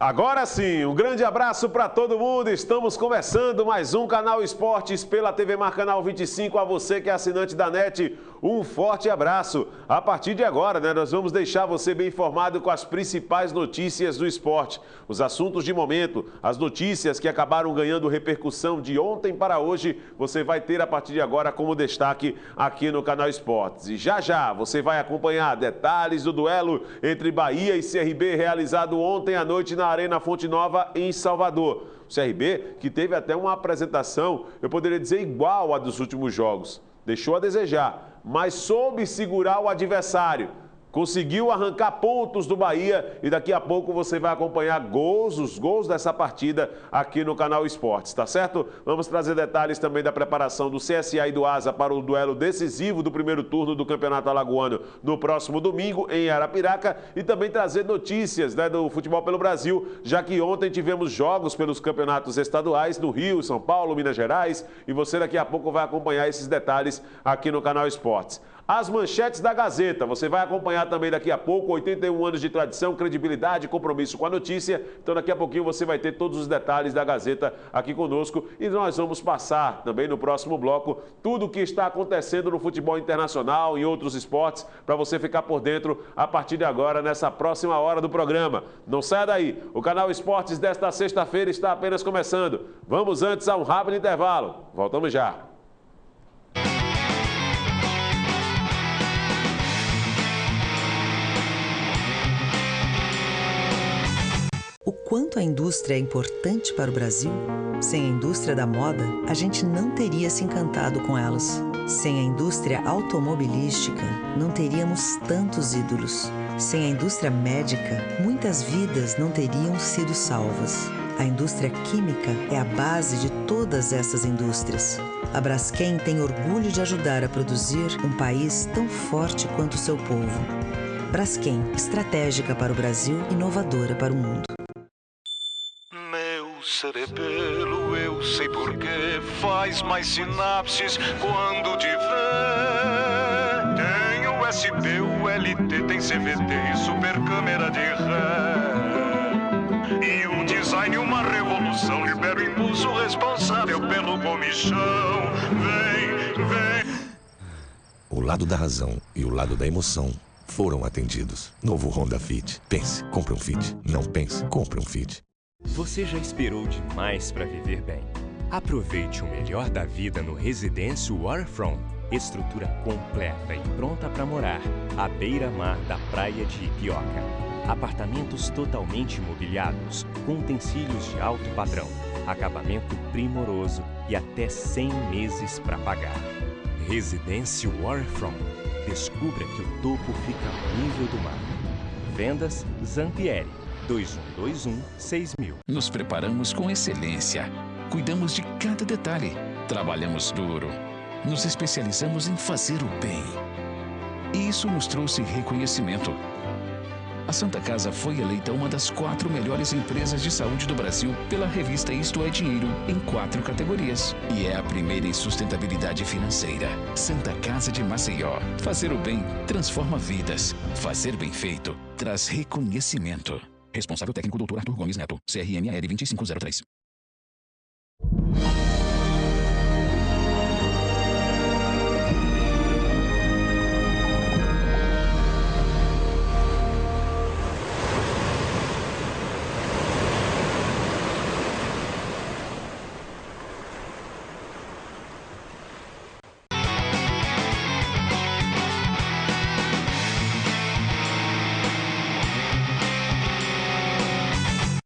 Agora sim, um grande abraço para todo mundo. Estamos começando mais um Canal Esportes pela TV Mar Canal 25. A você que é assinante da NET, um forte abraço. A partir de agora, nós vamos deixar você bem informado com as principais notícias do esporte. Os assuntos de momento, as notícias que acabaram ganhando repercussão de ontem para hoje, você vai ter a partir de agora como destaque aqui no Canal Esportes. E já você vai acompanhar detalhes do duelo entre Bahia e CRB realizado ontem à noite na Arena Fonte Nova, em Salvador. O CRB, que teve até uma apresentação, eu poderia dizer, igual à dos últimos jogos. Deixou a desejar, mas soube segurar o adversário. Conseguiu arrancar pontos do Bahia e daqui a pouco você vai acompanhar os gols dessa partida aqui no Canal Esportes, tá certo? Vamos trazer detalhes também da preparação do CSA e do Asa para o duelo decisivo do primeiro turno do Campeonato Alagoano no próximo domingo em Arapiraca e também trazer notícias do futebol pelo Brasil, já que ontem tivemos jogos pelos campeonatos estaduais no Rio, São Paulo, Minas Gerais e você daqui a pouco vai acompanhar esses detalhes aqui no Canal Esportes. As manchetes da Gazeta, você vai acompanhar também daqui a pouco, 81 anos de tradição, credibilidade, compromisso com a notícia. Então daqui a pouquinho você vai ter todos os detalhes da Gazeta aqui conosco e nós vamos passar também no próximo bloco tudo o que está acontecendo no futebol internacional e outros esportes para você ficar por dentro a partir de agora nessa próxima hora do programa. Não saia daí, o Canal Esportes desta sexta-feira está apenas começando. Vamos antes a um rápido intervalo. Voltamos já. O quanto a indústria é importante para o Brasil? Sem a indústria da moda, a gente não teria se encantado com elas. Sem a indústria automobilística, não teríamos tantos ídolos. Sem a indústria médica, muitas vidas não teriam sido salvas. A indústria química é a base de todas essas indústrias. A Braskem tem orgulho de ajudar a produzir um país tão forte quanto o seu povo. Braskem, estratégica para o Brasil, inovadora para o mundo. Cerebelo, eu sei porquê, faz mais sinapses quando te vê. Tem USB, ULT, tem CVT e super câmera de ré. E um design, uma revolução, libera o impulso responsável pelo comichão. Vem. O lado da razão e o lado da emoção foram atendidos. Novo Honda Fit. Pense, compre um Fit. Não pense, compre um Fit. Você já esperou demais para viver bem. Aproveite o melhor da vida no Residência Waterfront. Estrutura completa e pronta para morar à beira-mar da praia de Ipioca. Apartamentos totalmente mobiliados, com utensílios de alto padrão, acabamento primoroso e até 100 meses para pagar. Residência Waterfront. Descubra que o topo fica ao nível do mar. Vendas Zampieri. 2121-6000. Nos preparamos com excelência. Cuidamos de cada detalhe. Trabalhamos duro. Nos especializamos em fazer o bem. E isso nos trouxe reconhecimento. A Santa Casa foi eleita uma das 4 melhores empresas de saúde do Brasil pela revista Isto é Dinheiro em 4 categorias. E é a primeira em sustentabilidade financeira. Santa Casa de Maceió. Fazer o bem transforma vidas. Fazer bem feito traz reconhecimento. Responsável técnico Dr. Arthur Gomes Neto, CRMAL 2503.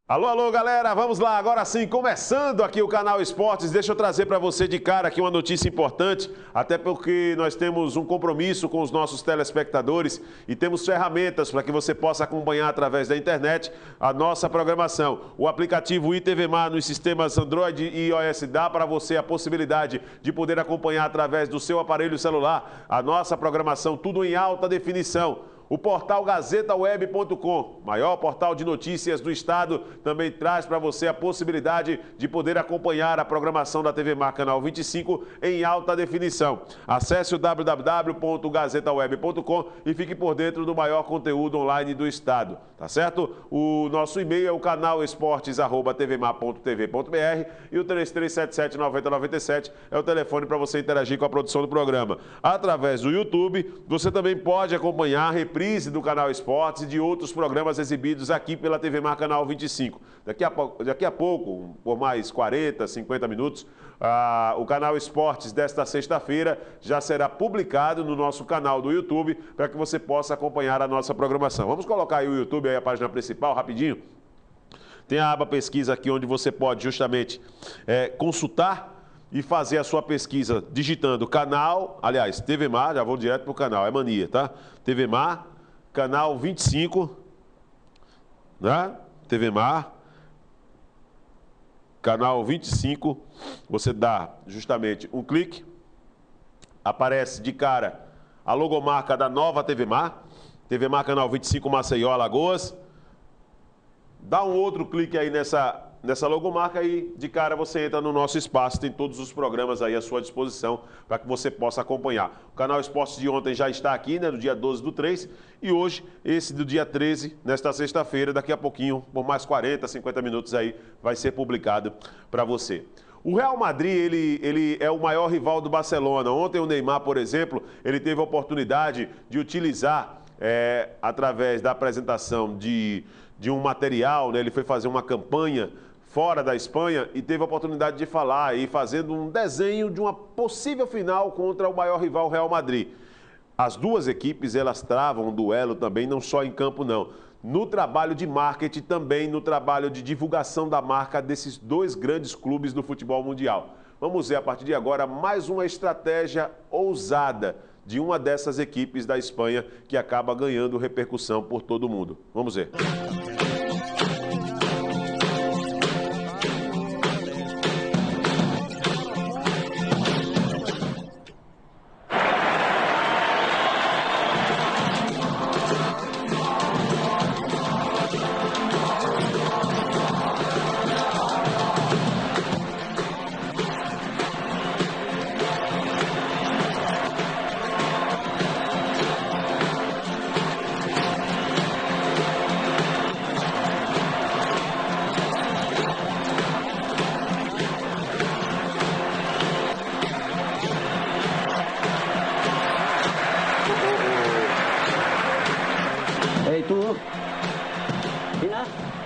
Alô, galera, vamos lá, agora sim, começando aqui o Canal Esportes, deixa eu trazer para você de cara aqui uma notícia importante, até porque nós temos um compromisso com os nossos telespectadores e temos ferramentas para que você possa acompanhar através da internet a nossa programação. O aplicativo ITV Mar nos sistemas Android e iOS dá para você a possibilidade de poder acompanhar através do seu aparelho celular a nossa programação, tudo em alta definição. O portal gazetaweb.com, maior portal de notícias do estado, também traz para você a possibilidade de poder acompanhar a programação da TV Mar Canal 25 em alta definição. Acesse o www.gazetaweb.com e fique por dentro do maior conteúdo online do estado, tá certo? O nosso e-mail é o canalesportes@tvmar.tv.br e o 3377-9097 é o telefone para você interagir com a produção do programa. Através do YouTube, você também pode acompanhar a reprise do Canal Esportes e de outros programas exibidos aqui pela TV Mar Canal 25. Daqui a pouco, por mais 40, 50 minutos, o Canal Esportes desta sexta-feira já será publicado no nosso canal do YouTube para que você possa acompanhar a nossa programação. Vamos colocar aí o YouTube, aí a página principal, rapidinho. Tem a aba pesquisa aqui onde você pode justamente consultar e fazer a sua pesquisa digitando canal, aliás, TV Mar, já vou direto para o canal, é mania, tá? TV Mar, canal 25, né? TV Mar, canal 25, você dá justamente um clique, aparece de cara a logomarca da nova TV Mar canal 25 Maceió, Alagoas. Dá um outro clique aí nessa logomarca e de cara você entra no nosso espaço, tem todos os programas aí à sua disposição para que você possa acompanhar. O Canal Esportes de ontem já está aqui, né, no dia 12/3, e hoje, esse do dia 13, nesta sexta-feira, daqui a pouquinho, por mais 40, 50 minutos aí, vai ser publicado para você. O Real Madrid, ele é o maior rival do Barcelona. Ontem o Neymar, por exemplo, ele teve a oportunidade de utilizar, através da apresentação de um material, né, ele foi fazer uma campanha fora da Espanha e teve a oportunidade de falar aí, fazendo um desenho de uma possível final contra o maior rival Real Madrid. As duas equipes, elas travam um duelo também, não só em campo não, no trabalho de marketing também, no trabalho de divulgação da marca desses dois grandes clubes do futebol mundial. Vamos ver a partir de agora mais uma estratégia ousada de uma dessas equipes da Espanha que acaba ganhando repercussão por todo mundo. Vamos ver.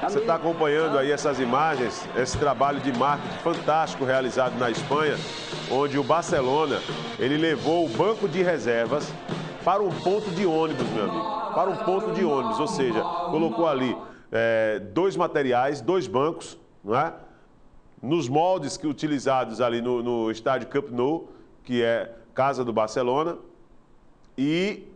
Você está acompanhando aí essas imagens, esse trabalho de marketing fantástico realizado na Espanha, onde o Barcelona, ele levou o banco de reservas para um ponto de ônibus, meu amigo. Para um ponto de ônibus, ou seja, colocou ali dois materiais, dois bancos, não é? Nos moldes que utilizados ali no estádio Camp Nou, que é casa do Barcelona, e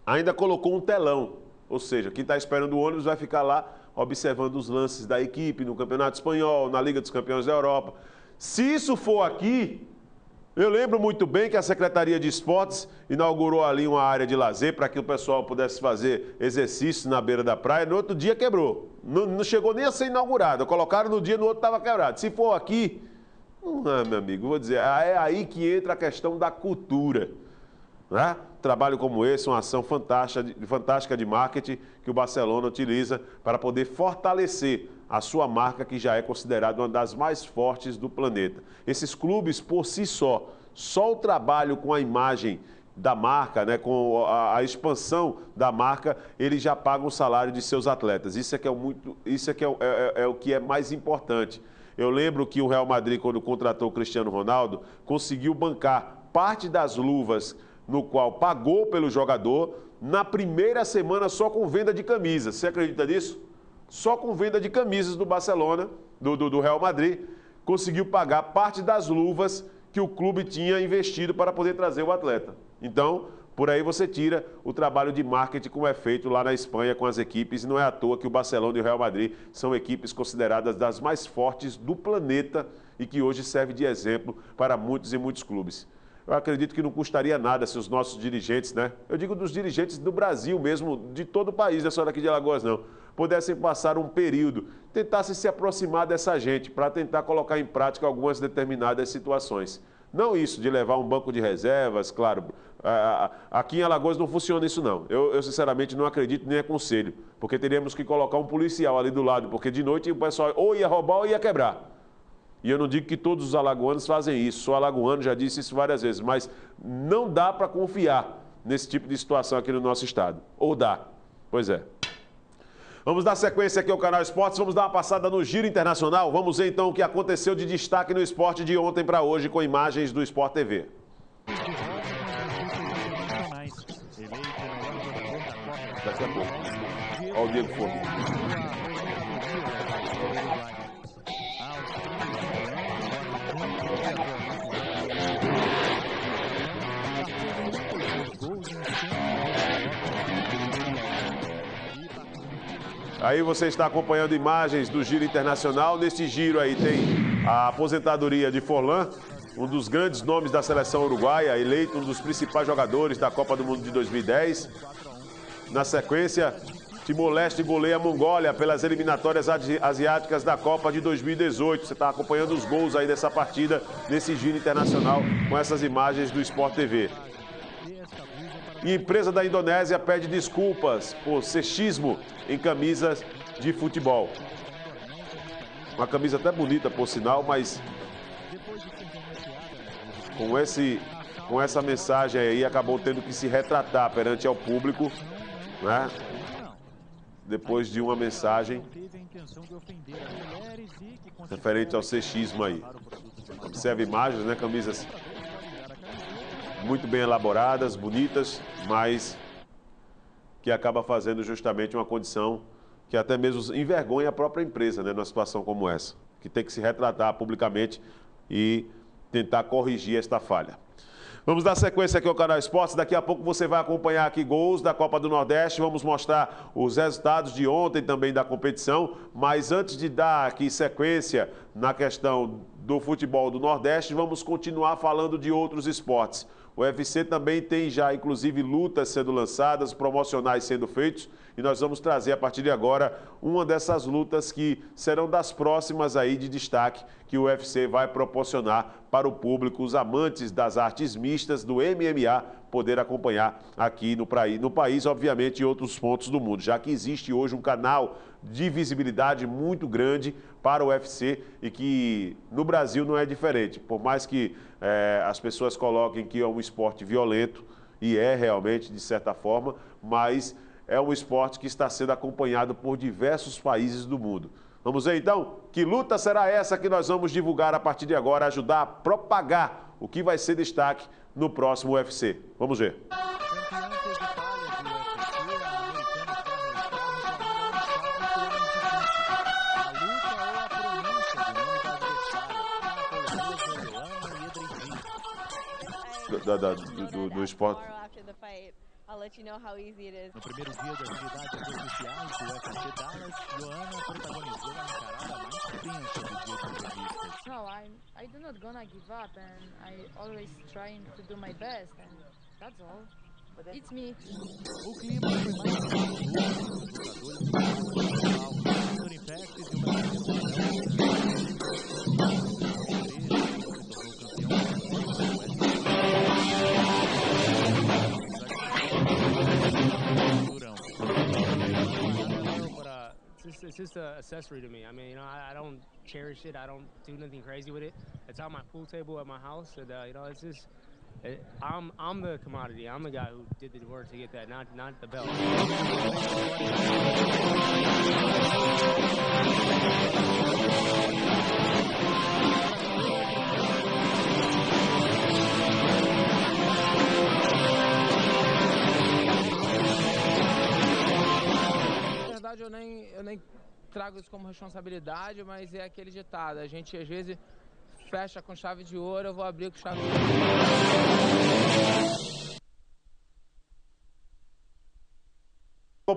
ainda colocou um telão, ou seja, quem está esperando o ônibus vai ficar lá observando os lances da equipe no Campeonato Espanhol, na Liga dos Campeões da Europa. Se isso for aqui, eu lembro muito bem que a Secretaria de Esportes inaugurou ali uma área de lazer para que o pessoal pudesse fazer exercícios na beira da praia. No outro dia quebrou. Não chegou nem a ser inaugurado. Colocaram no dia, no outro estava quebrado. Se for aqui, meu amigo, vou dizer, é aí que entra a questão da cultura. Né? Trabalho como esse, uma ação fantástica de marketing que o Barcelona utiliza para poder fortalecer a sua marca, que já é considerada uma das mais fortes do planeta. Esses clubes, por si só o trabalho com a imagem da marca, né, com a expansão da marca, eles já pagam o salário de seus atletas. Isso é o que é mais importante. Eu lembro que o Real Madrid, quando contratou o Cristiano Ronaldo, conseguiu bancar parte das luvas no qual pagou pelo jogador na primeira semana só com venda de camisas. Você acredita nisso? Só com venda de camisas do Barcelona, do Real Madrid, conseguiu pagar parte das luvas que o clube tinha investido para poder trazer o atleta. Então, por aí você tira o trabalho de marketing como é feito lá na Espanha com as equipes. E não é à toa que o Barcelona e o Real Madrid são equipes consideradas das mais fortes do planeta e que hoje serve de exemplo para muitos e muitos clubes. Eu acredito que não custaria nada se os nossos dirigentes, né? Eu digo dos dirigentes do Brasil mesmo, de todo o país, não é só daqui de Alagoas não, pudessem passar um período, tentassem se aproximar dessa gente para tentar colocar em prática algumas determinadas situações. Não isso de levar um banco de reservas, claro, aqui em Alagoas não funciona isso não. Eu sinceramente não acredito nem aconselho, porque teríamos que colocar um policial ali do lado, porque de noite o pessoal ou ia roubar ou ia quebrar. E eu não digo que todos os alagoanos fazem isso, sou alagoano, já disse isso várias vezes, mas não dá para confiar nesse tipo de situação aqui no nosso estado. Ou dá? Pois é. Vamos dar sequência aqui ao Canal Esportes, vamos dar uma passada no Giro Internacional. Vamos ver então o que aconteceu de destaque no esporte de ontem para hoje com imagens do Sport TV. Daqui a pouco. Olha o Diego Formiga. Aí você está acompanhando imagens do Giro Internacional. Nesse giro aí tem a aposentadoria de Forlan, um dos grandes nomes da seleção uruguaia, eleito um dos principais jogadores da Copa do Mundo de 2010. Na sequência, Timor-Leste goleia a Mongólia pelas eliminatórias asiáticas da Copa de 2018. Você está acompanhando os gols aí dessa partida nesse Giro Internacional com essas imagens do Sport TV. E empresa da Indonésia pede desculpas por sexismo em camisas de futebol. Uma camisa até bonita, por sinal, mas com essa mensagem aí acabou tendo que se retratar perante ao público, né? Depois de uma mensagem referente ao sexismo aí. Observe imagens, né? Camisas muito bem elaboradas, bonitas, mas que acaba fazendo justamente uma condição que até mesmo envergonha a própria empresa, né, numa situação como essa, que tem que se retratar publicamente e tentar corrigir esta falha. Vamos dar sequência aqui ao Canal Esportes. Daqui a pouco você vai acompanhar aqui gols da Copa do Nordeste. Vamos mostrar os resultados de ontem também da competição. Mas antes de dar aqui sequência na questão do futebol do Nordeste, vamos continuar falando de outros esportes. O UFC também tem já, inclusive, lutas sendo lançadas, promocionais sendo feitos, e nós vamos trazer a partir de agora uma dessas lutas que serão das próximas aí de destaque que o UFC vai proporcionar para o público, os amantes das artes mistas, do MMA, poder acompanhar aqui no país, obviamente, em outros pontos do mundo, já que existe hoje um canal de visibilidade muito grande para o UFC e que no Brasil não é diferente. Por mais que as pessoas coloquem que é um esporte violento, e é realmente, de certa forma, mas é um esporte que está sendo acompanhado por diversos países do mundo. Vamos ver então que luta será essa que nós vamos divulgar a partir de agora, ajudar a propagar o que vai ser destaque no próximo UFC. Vamos ver. Do esporte. No primeiro dia das atividades oficiais do UFC Dallas, Joanna protagonizou a encarada mais tensa do dia de entrevistas. No, I do not gonna give up, and I always trying to do my best, and that's all. It's me. O clima foi mais tenso, os lutadores do nacional, Anthony Pettis e o brasileiro It's just an accessory to me. I mean, I don't cherish it. I don't do nothing crazy with it. It's on my pool table at my house, and it's just. I'm the commodity. I'm the guy who did the work to get that, not the belt. Na verdade, eu nem trago isso como responsabilidade, mas é aquele ditado. A gente às vezes fecha com chave de ouro, eu vou abrir com chave de ouro.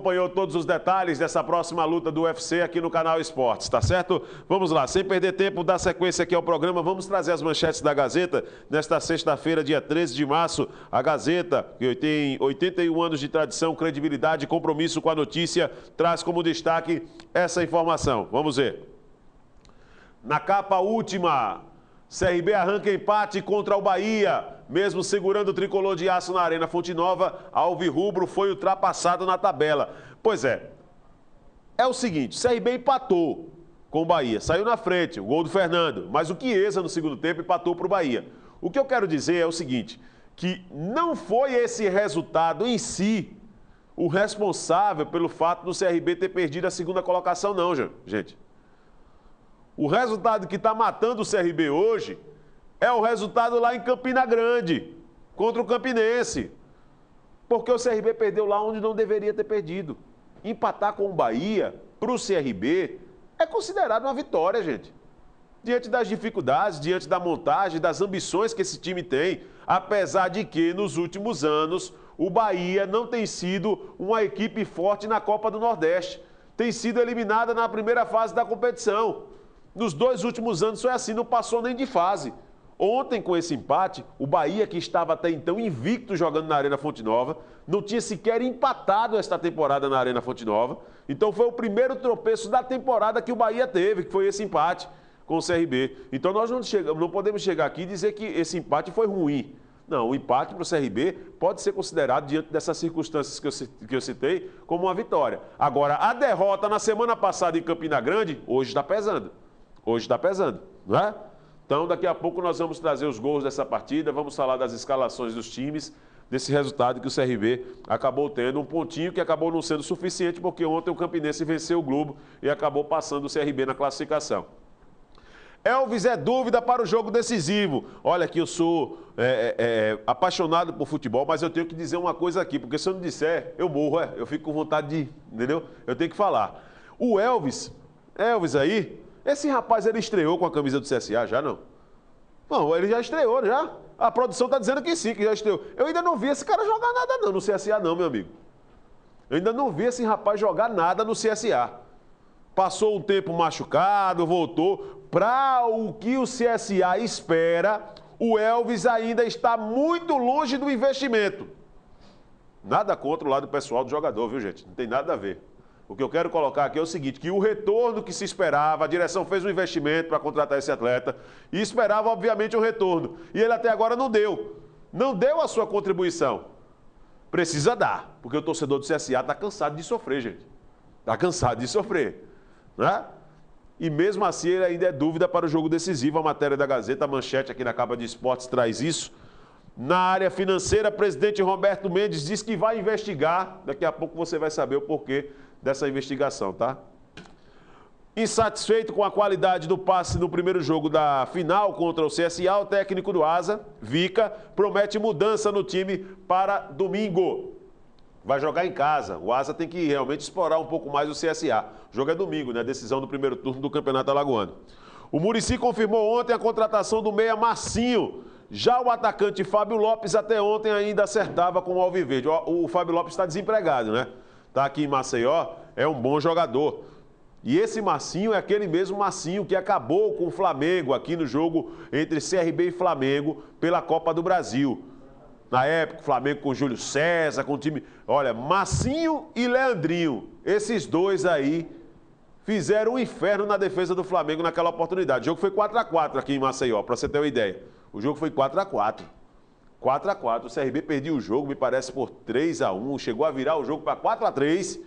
acompanhou todos os detalhes dessa próxima luta do UFC aqui no canal Esportes, tá certo? Vamos lá, sem perder tempo, dar sequência aqui ao programa, vamos trazer as manchetes da Gazeta nesta sexta-feira, dia 13 de março. A Gazeta, que tem 81 anos de tradição, credibilidade e compromisso com a notícia, traz como destaque essa informação. Vamos ver. Na capa última, CRB arranca empate contra o Bahia. Mesmo segurando o tricolor de aço na Arena Fonte Nova, alvirrubro foi ultrapassado na tabela. Pois é o seguinte, CRB empatou com o Bahia, saiu na frente, o gol do Fernando, mas o Chiesa no segundo tempo empatou para o Bahia. O que eu quero dizer é o seguinte, que não foi esse resultado em si o responsável pelo fato do CRB ter perdido a segunda colocação, não, gente. O resultado que está matando o CRB hoje é o resultado lá em Campina Grande, contra o Campinense. Porque o CRB perdeu lá onde não deveria ter perdido. Empatar com o Bahia, para o CRB, é considerado uma vitória, gente. Diante das dificuldades, diante da montagem, das ambições que esse time tem, apesar de que, nos últimos anos, o Bahia não tem sido uma equipe forte na Copa do Nordeste. Tem sido eliminada na primeira fase da competição. Nos 2 últimos anos foi assim, não passou nem de fase. Ontem, com esse empate, o Bahia, que estava até então invicto jogando na Arena Fonte Nova, não tinha sequer empatado esta temporada na Arena Fonte Nova. Então foi o primeiro tropeço da temporada que o Bahia teve, que foi esse empate com o CRB. Então nós não podemos chegar aqui e dizer que esse empate foi ruim. Não, o empate para o CRB pode ser considerado, diante dessas circunstâncias que eu citei, como uma vitória. Agora, a derrota na semana passada em Campina Grande, hoje está pesando. Hoje está pesando, não é? Então, daqui a pouco nós vamos trazer os gols dessa partida, vamos falar das escalações dos times, desse resultado que o CRB acabou tendo, um pontinho que acabou não sendo suficiente, porque ontem o Campinense venceu o Globo e acabou passando o CRB na classificação. Elvis é dúvida para o jogo decisivo. Olha que eu sou apaixonado por futebol, mas eu tenho que dizer uma coisa aqui, porque se eu não disser, eu morro, eu fico com vontade de, entendeu? Eu tenho que falar. O Elvis aí, esse rapaz, ele estreou com a camisa do CSA já, não? Não, ele já estreou, já. A produção está dizendo que sim, que já estreou. Eu ainda não vi esse cara jogar nada não no CSA não, meu amigo. Eu ainda não vi esse rapaz jogar nada no CSA. Passou um tempo machucado, voltou. Para o que o CSA espera, o Elvis ainda está muito longe do investimento. Nada contra o lado pessoal do jogador, viu, gente? Não tem nada a ver. O que eu quero colocar aqui é o seguinte, que o retorno que se esperava, a direção fez um investimento para contratar esse atleta e esperava, obviamente, um retorno. E ele até agora não deu. Não deu a sua contribuição. Precisa dar, porque o torcedor do CSA está cansado de sofrer, gente. Está cansado de sofrer, né? E mesmo assim ele ainda é dúvida para o jogo decisivo. A matéria da Gazeta, a manchete aqui na capa de esportes traz isso. Na área financeira, presidente Roberto Mendes diz que vai investigar. Daqui a pouco você vai saber o porquê dessa investigação, tá? Insatisfeito com a qualidade do passe no primeiro jogo da final contra o CSA, o técnico do Asa, Vica, promete mudança no time para domingo. Vai jogar em casa. O Asa tem que realmente explorar um pouco mais o CSA. O jogo é domingo, né? Decisão do primeiro turno do Campeonato Alagoano. O Muricy confirmou ontem a contratação do meia Marcinho. Já o atacante Fábio Lopes até ontem ainda acertava com o Alviverde. O Fábio Lopes está desempregado, né? Está aqui em Maceió, é um bom jogador. E esse Marcinho é aquele mesmo Marcinho que acabou com o Flamengo aqui no jogo entre CRB e Flamengo pela Copa do Brasil. Na época, o Flamengo com Júlio César, com o time... Olha, Marcinho e Leandrinho, esses dois aí fizeram um inferno na defesa do Flamengo naquela oportunidade. O jogo foi 4-4 aqui em Maceió, para você ter uma ideia. O jogo foi 4-4. 4-4. O CRB perdeu o jogo, me parece, por 3-1. Chegou a virar o jogo para 4-3.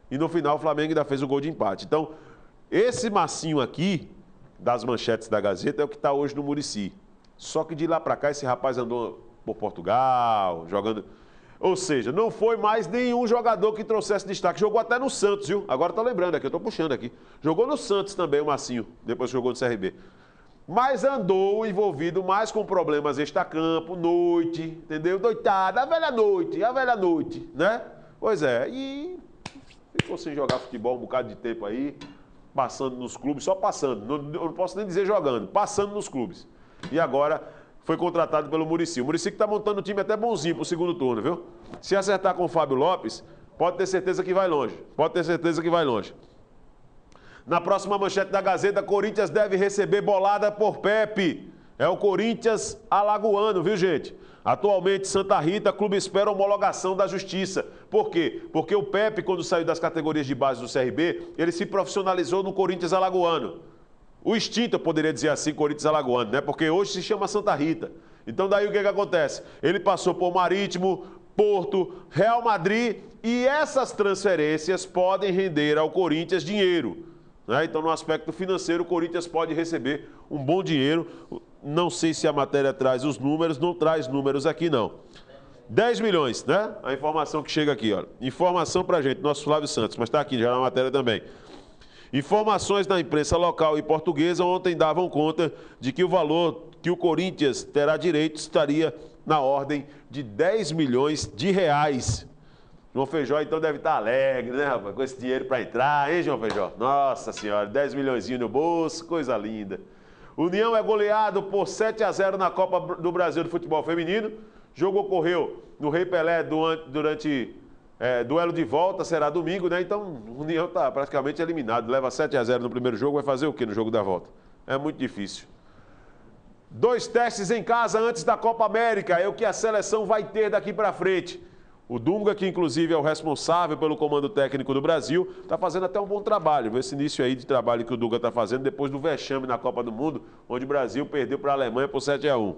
E no final o Flamengo ainda fez o gol de empate. Então, esse Marcinho aqui, das manchetes da Gazeta, é o que está hoje no Muricy. Só que de lá para cá esse rapaz andou por Portugal, jogando... Ou seja, não foi mais nenhum jogador que trouxesse destaque. Jogou até no Santos, viu? Agora estou lembrando aqui, eu estou puxando aqui. Jogou no Santos também o Marcinho, depois que jogou no CRB. Mas andou envolvido mais com problemas extracampo, noite, entendeu? Doitada, a velha noite, né? Pois é, e ficou sem jogar futebol um bocado de tempo aí, passando nos clubes, só passando, não posso nem dizer jogando, passando nos clubes. E agora foi contratado pelo Muricy. O Muricy que está montando um time até bonzinho para o segundo turno, viu? Se acertar com o Fábio Lopes, pode ter certeza que vai longe. Pode ter certeza que vai longe. Na próxima manchete da Gazeta, Corinthians deve receber bolada por Pepe. É o Corinthians alagoano, viu, gente? Atualmente, Santa Rita, clube espera homologação da Justiça. Por quê? Porque o Pepe, quando saiu das categorias de base do CRB, ele se profissionalizou no Corinthians alagoano. O extinto, eu poderia dizer assim, Corinthians alagoano, né? Porque hoje se chama Santa Rita. Então daí o que acontece? Ele passou por Marítimo, Porto, Real Madrid e essas transferências podem render ao Corinthians dinheiro. Né? Então no aspecto financeiro o Corinthians pode receber um bom dinheiro. Não sei se a matéria traz os números, não traz números aqui não. 10 milhões, né? A informação que chega aqui, ó. Informação pra gente, nosso Flávio Santos, mas tá aqui já na matéria também. Informações da imprensa local e portuguesa ontem davam conta de que o valor que o Corinthians terá direito estaria na ordem de 10 milhões de reais. João Feijó então deve estar alegre, né, rapaz? Com esse dinheiro para entrar, hein, João Feijó? Nossa senhora, 10 milhõezinhos no bolso, coisa linda. União é goleado por 7-0 na Copa do Brasil de Futebol Feminino. O jogo ocorreu no Rei Pelé durante duelo de volta, será domingo, né? Então o União está praticamente eliminado. Leva 7-0 no primeiro jogo, vai fazer o quê no jogo da volta? É muito difícil. 2 testes em casa antes da Copa América, é o que a seleção vai ter daqui para frente. O Dunga, que inclusive é o responsável pelo comando técnico do Brasil, está fazendo até um bom trabalho. Esse início aí de trabalho que o Dunga está fazendo depois do vexame na Copa do Mundo, onde o Brasil perdeu para a Alemanha por 7-1.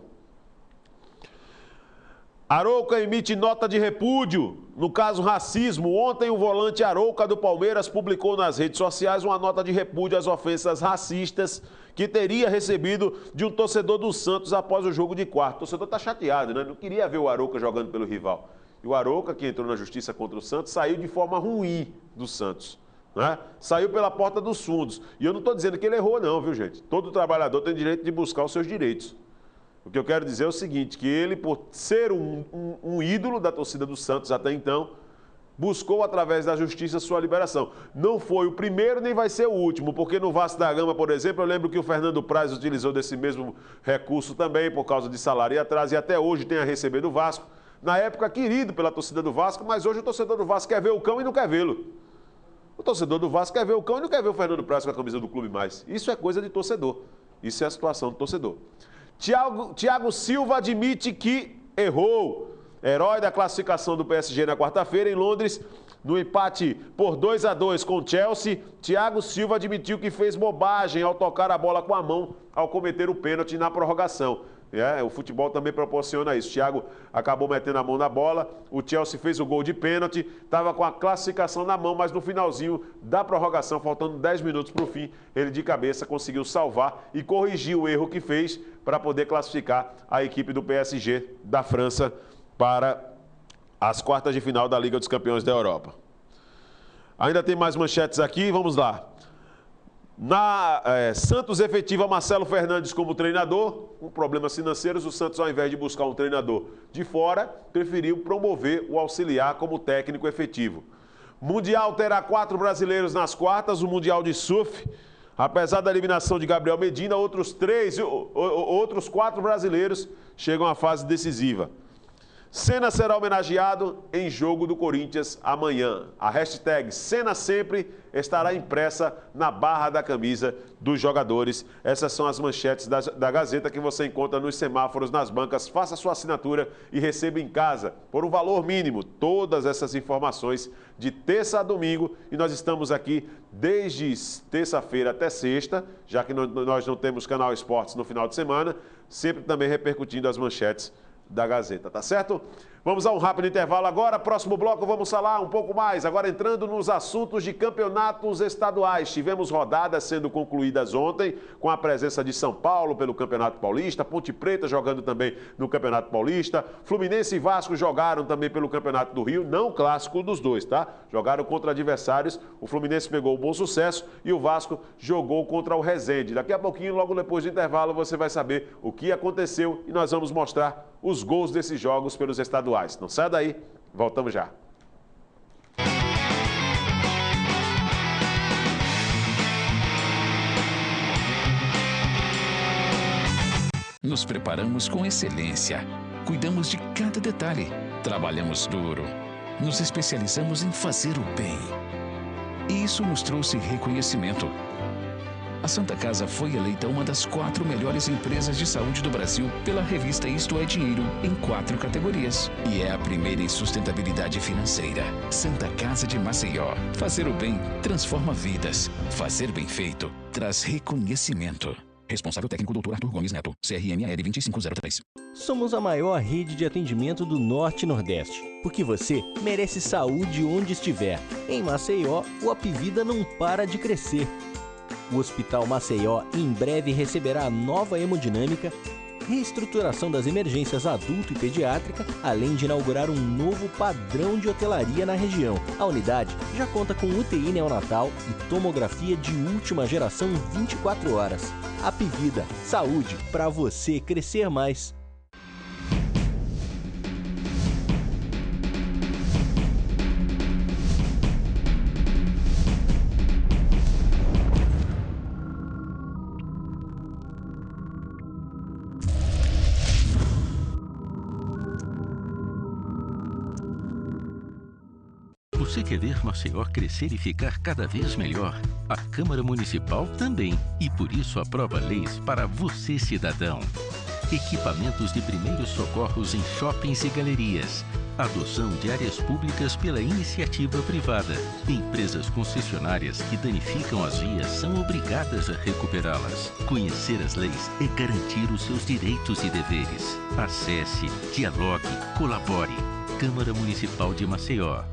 Arouca emite nota de repúdio. No caso racismo, ontem o volante Arouca do Palmeiras publicou nas redes sociais uma nota de repúdio às ofensas racistas que teria recebido de um torcedor do Santos após o jogo de quarto. O torcedor está chateado, né? Não queria ver o Arouca jogando pelo rival. E o Arouca, que entrou na justiça contra o Santos, saiu de forma ruim do Santos. Né? Saiu pela porta dos fundos. E eu não estou dizendo que ele errou não, viu, gente? Todo trabalhador tem direito de buscar os seus direitos. O que eu quero dizer é o seguinte, que ele, por ser um ídolo da torcida do Santos até então, buscou através da justiça sua liberação. Não foi o primeiro nem vai ser o último, porque no Vasco da Gama, por exemplo, eu lembro que o Fernando Praz utilizou desse mesmo recurso também por causa de salário e atraso, e até hoje tem a receber do Vasco. Na época, querido pela torcida do Vasco, mas hoje o torcedor do Vasco quer ver o cão e não quer vê-lo. O torcedor do Vasco quer ver o cão e não quer ver o Fernando Praz com a camisa do clube mais. Isso é coisa de torcedor. Isso é a situação do torcedor. Thiago Silva admite que errou. Herói da classificação do PSG na quarta-feira em Londres, no empate por 2-2 com o Chelsea, Thiago Silva admitiu que fez bobagem ao tocar a bola com a mão ao cometer o pênalti na prorrogação. O futebol também proporciona isso. Thiago acabou metendo a mão na bola, o Chelsea fez o gol de pênalti, estava com a classificação na mão, mas no finalzinho da prorrogação, faltando 10 minutos para o fim, ele de cabeça conseguiu salvar e corrigir o erro que fez para poder classificar a equipe do PSG da França para as quartas de final da Liga dos Campeões da Europa. Ainda tem mais manchetes aqui, vamos lá. Santos efetiva Marcelo Fernandes como treinador, com problemas financeiros, o Santos, ao invés de buscar um treinador de fora, preferiu promover o auxiliar como técnico efetivo. Mundial terá 4 brasileiros nas quartas, o Mundial de Surf. Apesar da eliminação de Gabriel Medina, outros 4 brasileiros chegam à fase decisiva. Senna será homenageado em jogo do Corinthians amanhã. A hashtag Senna Sempre estará impressa na barra da camisa dos jogadores. Essas são as manchetes da Gazeta que você encontra nos semáforos, nas bancas. Faça sua assinatura e receba em casa, por um valor mínimo, todas essas informações de terça a domingo. E nós estamos aqui desde terça-feira até sexta, já que nós não temos Canal Esportes no final de semana, sempre também repercutindo as manchetes da Gazeta, tá certo? Vamos a um rápido intervalo agora, próximo bloco vamos falar um pouco mais, agora entrando nos assuntos de campeonatos estaduais. Tivemos rodadas sendo concluídas ontem, com a presença de São Paulo pelo Campeonato Paulista, Ponte Preta jogando também no Campeonato Paulista, Fluminense e Vasco jogaram também pelo Campeonato do Rio, não clássico dos dois, tá? Jogaram contra adversários, o Fluminense pegou o Bom Sucesso e o Vasco jogou contra o Resende. Daqui a pouquinho, logo depois do intervalo, você vai saber o que aconteceu e nós vamos mostrar os gols desses jogos pelos estaduais. Não sai daí, voltamos já. Nos preparamos com excelência, cuidamos de cada detalhe, trabalhamos duro. nos especializamos em fazer o bem. E isso nos trouxe reconhecimento. A Santa Casa foi eleita uma das 4 melhores empresas de saúde do Brasil pela revista Isto é Dinheiro em 4 categorias. E é a primeira em sustentabilidade financeira. Santa Casa de Maceió. Fazer o bem transforma vidas. Fazer bem feito traz reconhecimento. Responsável técnico Dr. Arthur Gomes Neto, CRMAL 2503. Somos a maior rede de atendimento do Norte e Nordeste, porque você merece saúde onde estiver. Em Maceió, o Apivida não para de crescer. O Hospital Maceió em breve receberá a nova hemodinâmica, reestruturação das emergências adulto e pediátrica, além de inaugurar um novo padrão de hotelaria na região. A unidade já conta com UTI neonatal e tomografia de última geração 24 horas. Apivida, saúde para você crescer mais. Você quer ver Maceió crescer e ficar cada vez melhor? A Câmara Municipal também. E por isso aprova leis para você, cidadão. Equipamentos de primeiros socorros em shoppings e galerias. Adoção de áreas públicas pela iniciativa privada. Empresas concessionárias que danificam as vias são obrigadas a recuperá-las. Conhecer as leis é garantir os seus direitos e deveres. Acesse, dialogue, colabore. Câmara Municipal de Maceió.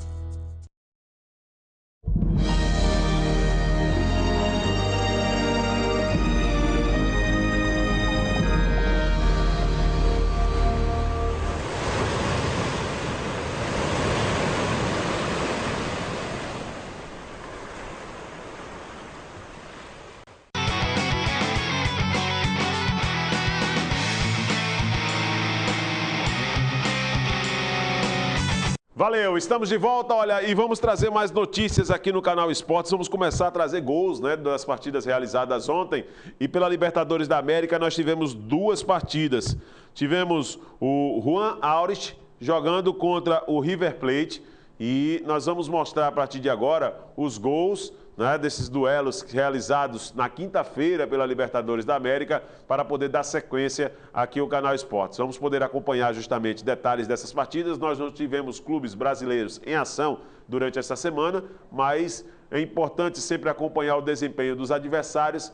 Valeu, estamos de volta, olha, e vamos trazer mais notícias aqui no canal Esportes. Vamos começar a trazer gols, né, das partidas realizadas ontem. E pela Libertadores da América nós tivemos 2 partidas. Tivemos o Juan Aurich jogando contra o River Plate e nós vamos mostrar a partir de agora os gols, né, desses duelos realizados na quinta-feira pela Libertadores da América para poder dar sequência aqui ao canal Esportes. Vamos poder acompanhar justamente detalhes dessas partidas. Nós não tivemos clubes brasileiros em ação durante essa semana, mas é importante sempre acompanhar o desempenho dos adversários.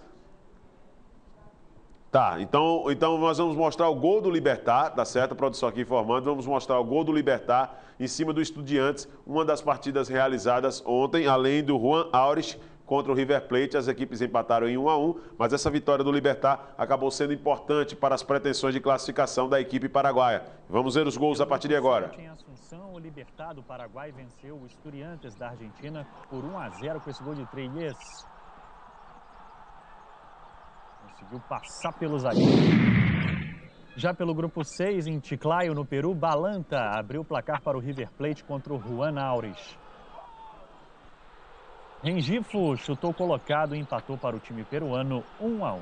Tá, então nós vamos mostrar o gol do Libertad, tá certo? A produção aqui informando, vamos mostrar o gol do Libertad em cima do Estudiantes, uma das partidas realizadas ontem, além do Juan Aurich contra o River Plate. As equipes empataram em 1-1, mas essa vitória do Libertad acabou sendo importante para as pretensões de classificação da equipe paraguaia. Vamos ver os gols a partir de agora. Em Assunção, o Libertad do Paraguai venceu o Estudiantes da Argentina por 1-0 com esse gol de Treyes. Conseguiu passar pelo zagueiro. Já pelo grupo 6, em Chiclayo, no Peru, Balanta abriu o placar para o River Plate contra o Juan Aurich. Rengifo chutou colocado e empatou para o time peruano 1-1.